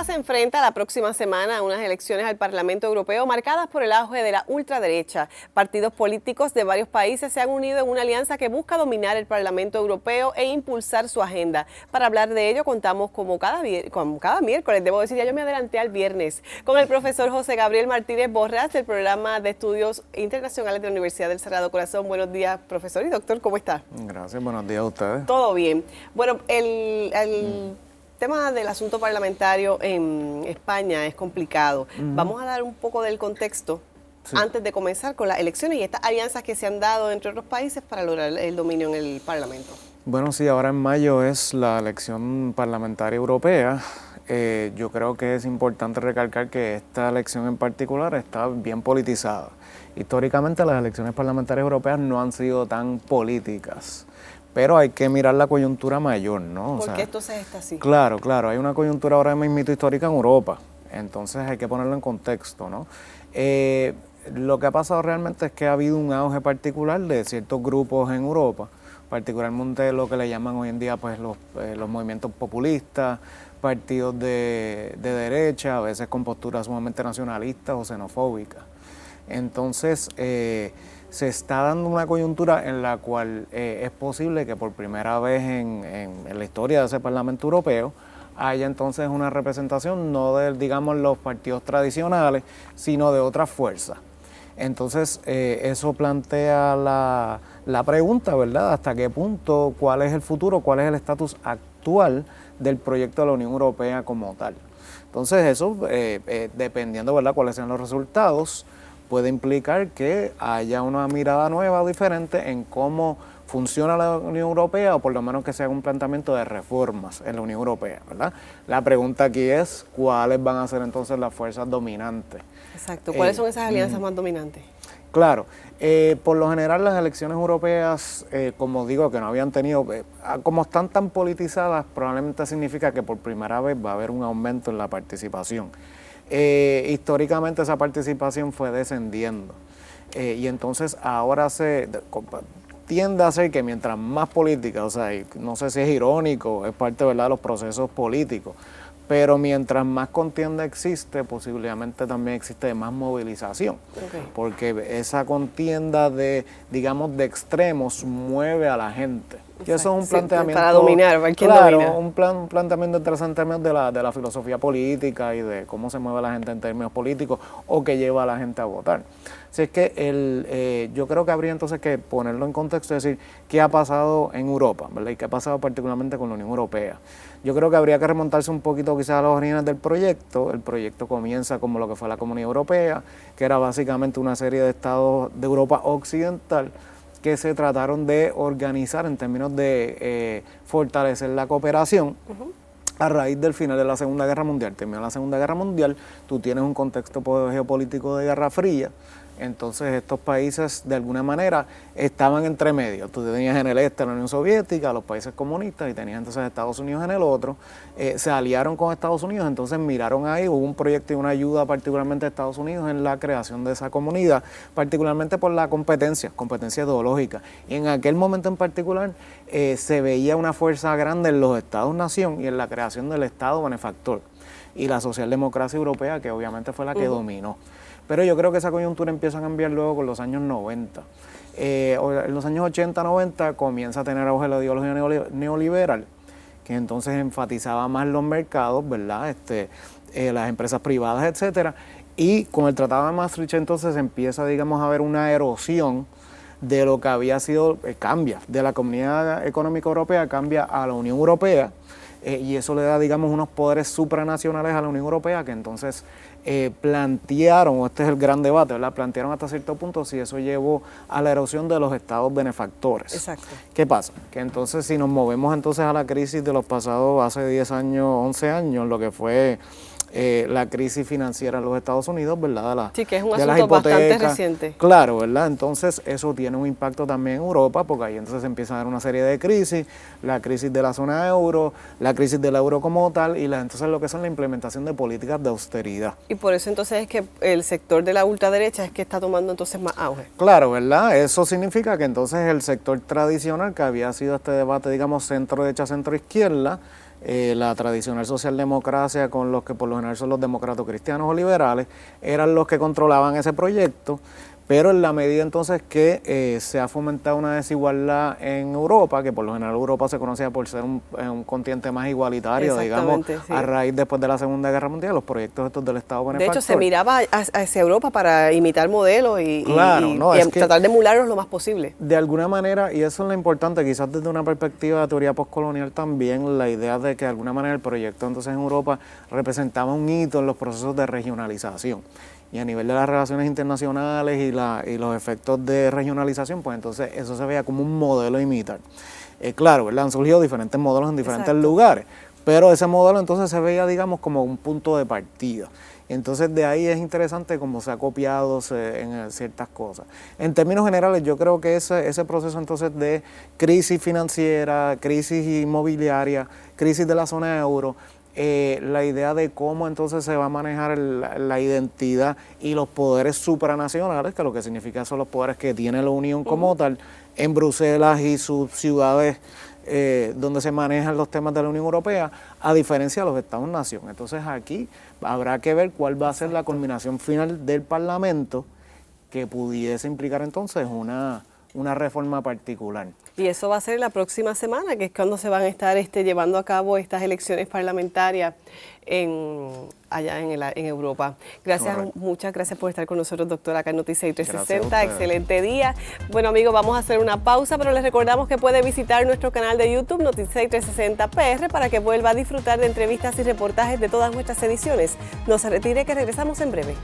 se enfrenta la próxima semana a unas elecciones al Parlamento Europeo marcadas por el auge de la ultraderecha. Partidos políticos de varios países se han unido en una alianza que busca dominar el Parlamento Europeo e impulsar su agenda. Para hablar de ello contamos como cada miércoles, debo decir, ya yo me adelanté al viernes, con el profesor José Gabriel Martínez Borrás del Programa de Estudios Internacionales de la Universidad del Sagrado Corazón. Buenos días, profesor y doctor, ¿cómo está? Gracias, buenos días a ustedes. Todo bien. Bueno, el tema del asunto parlamentario en España es complicado. Vamos a dar un poco del contexto antes de comenzar con las elecciones y estas alianzas que se han dado entre otros países para lograr el dominio en el Parlamento. Bueno, sí, ahora en mayo es la elección parlamentaria europea. Yo creo que es importante recalcar que esta elección en particular está bien politizada. Históricamente las elecciones parlamentarias europeas no han sido tan políticas, pero hay que mirar la coyuntura mayor, ¿no? ¿Por qué entonces está así? Claro, hay una coyuntura ahora mismo histórica en Europa, entonces hay que ponerlo en contexto, ¿no? Lo que ha pasado realmente es que ha habido un auge particular de ciertos grupos en Europa, particularmente lo que le llaman hoy en día pues los movimientos populistas, partidos de derecha, a veces con posturas sumamente nacionalistas o xenofóbicas. Entonces, se está dando una coyuntura en la cual es posible que por primera vez en la historia de ese Parlamento Europeo haya entonces una representación no de, digamos, los partidos tradicionales, sino de otras fuerzas. Entonces, eso plantea la pregunta, ¿verdad? ¿Hasta qué punto, cuál es el futuro, cuál es el estatus actual del proyecto de la Unión Europea como tal? Entonces, eso, dependiendo, ¿verdad?, cuáles sean los resultados, puede implicar que haya una mirada nueva o diferente en cómo funciona la Unión Europea, o por lo menos que se haga un planteamiento de reformas en la Unión Europea, ¿verdad? La pregunta aquí es, ¿cuáles van a ser entonces las fuerzas dominantes? Exacto, ¿cuáles son esas alianzas más dominantes? Claro, por lo general las elecciones europeas, como digo, que no habían tenido, como están tan politizadas, probablemente significa que por primera vez va a haber un aumento en la participación. Históricamente esa participación fue descendiendo y entonces ahora tiende a ser que mientras más política, o sea, no sé si es irónico, es parte, ¿verdad?, de los procesos políticos, pero mientras más contienda existe, posiblemente también existe más movilización, porque esa contienda de, digamos, de extremos mueve a la gente. Y eso es un planteamiento... Para dominar, ¿para quién claro, domina? un planteamiento interesante en términos de la filosofía política y de cómo se mueve la gente en términos políticos o que lleva a la gente a votar. Así es que yo creo que habría entonces que ponerlo en contexto y decir qué ha pasado en Europa, ¿verdad? Y qué ha pasado particularmente con la Unión Europea. Yo creo que habría que remontarse un poquito quizás a los orígenes del proyecto. El proyecto comienza como lo que fue la Comunidad Europea, que era básicamente una serie de estados de Europa occidental que se trataron de organizar en términos de fortalecer la cooperación a raíz del final de la Segunda Guerra Mundial. Terminó la Segunda Guerra Mundial, tú tienes un contexto geopolítico de Guerra Fría, entonces estos países de alguna manera estaban entre medio. Tú tenías en el este la Unión Soviética, los países comunistas, y tenías entonces Estados Unidos en el otro. Se aliaron con Estados Unidos, entonces miraron ahí, hubo un proyecto y una ayuda particularmente de Estados Unidos en la creación de esa comunidad, particularmente por la competencia ideológica. Y en aquel momento en particular se veía una fuerza grande en los Estados-nación y en la creación del Estado benefactor y la socialdemocracia europea, que obviamente fue la que dominó. Pero yo creo que esa coyuntura empieza a cambiar luego con los años 90. En los años 80, 90 comienza a tener auge la ideología neoliberal, que entonces enfatizaba más los mercados, ¿verdad? Las empresas privadas, etcétera. Y con el Tratado de Maastricht entonces empieza, digamos, a haber una erosión de lo que había sido, cambia de la Comunidad Económica Europea, cambia a la Unión Europea, y eso le da, digamos, unos poderes supranacionales a la Unión Europea que entonces plantearon, este es el gran debate, ¿verdad?, plantearon hasta cierto punto si eso llevó a la erosión de los estados benefactores. Exacto. ¿Qué pasa? Que entonces si nos movemos entonces a la crisis de los pasados hace 10 años, 11 años, lo que fue la crisis financiera en los Estados Unidos, ¿verdad? Sí, que es un asunto bastante reciente. Claro, ¿verdad? Entonces eso tiene un impacto también en Europa, porque ahí entonces empieza a dar una serie de crisis, la crisis de la zona euro, la crisis del euro como tal, y entonces lo que son la implementación de políticas de austeridad. Y por eso entonces es que el sector de la ultraderecha es que está tomando entonces más auge. Claro, ¿verdad? Eso significa que entonces el sector tradicional, que había sido este debate, digamos, centro-derecha, centro-izquierda, la tradicional socialdemocracia con los que por lo general son los demócratas cristianos o liberales, eran los que controlaban ese proyecto. Pero en la medida entonces que se ha fomentado una desigualdad en Europa, que por lo general Europa se conocía por ser un continente más igualitario, digamos, sí, a raíz después de la Segunda Guerra Mundial, los proyectos estos del Estado benefactor. De hecho, se miraba hacia Europa para imitar modelos y tratar de emularlos lo más posible. De alguna manera, y eso es lo importante, quizás desde una perspectiva de teoría postcolonial también, la idea de que de alguna manera el proyecto entonces en Europa representaba un hito en los procesos de regionalización. Y a nivel de las relaciones internacionales y los efectos de regionalización, pues entonces eso se veía como un modelo a imitar. Claro, ¿verdad? Han surgido diferentes modelos en diferentes lugares, pero ese modelo entonces se veía, digamos, como un punto de partida. Entonces de ahí es interesante cómo se ha copiado en ciertas cosas. En términos generales, yo creo que ese proceso entonces de crisis financiera, crisis inmobiliaria, crisis de la zona euro, la idea de cómo entonces se va a manejar la identidad y los poderes supranacionales, que lo que significa son los poderes que tiene la Unión como tal, en Bruselas y sus ciudades donde se manejan los temas de la Unión Europea, a diferencia de los Estados-nación. Entonces aquí habrá que ver cuál va a ser la culminación final del Parlamento que pudiese implicar entonces una reforma particular. Y eso va a ser la próxima semana, que es cuando se van a estar llevando a cabo estas elecciones parlamentarias allá en Europa. Gracias, muchas gracias por estar con nosotros, doctora, acá en Noticias 360. Excelente día. Bueno, amigos, vamos a hacer una pausa, pero les recordamos que puede visitar nuestro canal de YouTube, Noticias 360 PR, para que vuelva a disfrutar de entrevistas y reportajes de todas nuestras ediciones. No se retire, que regresamos en breve.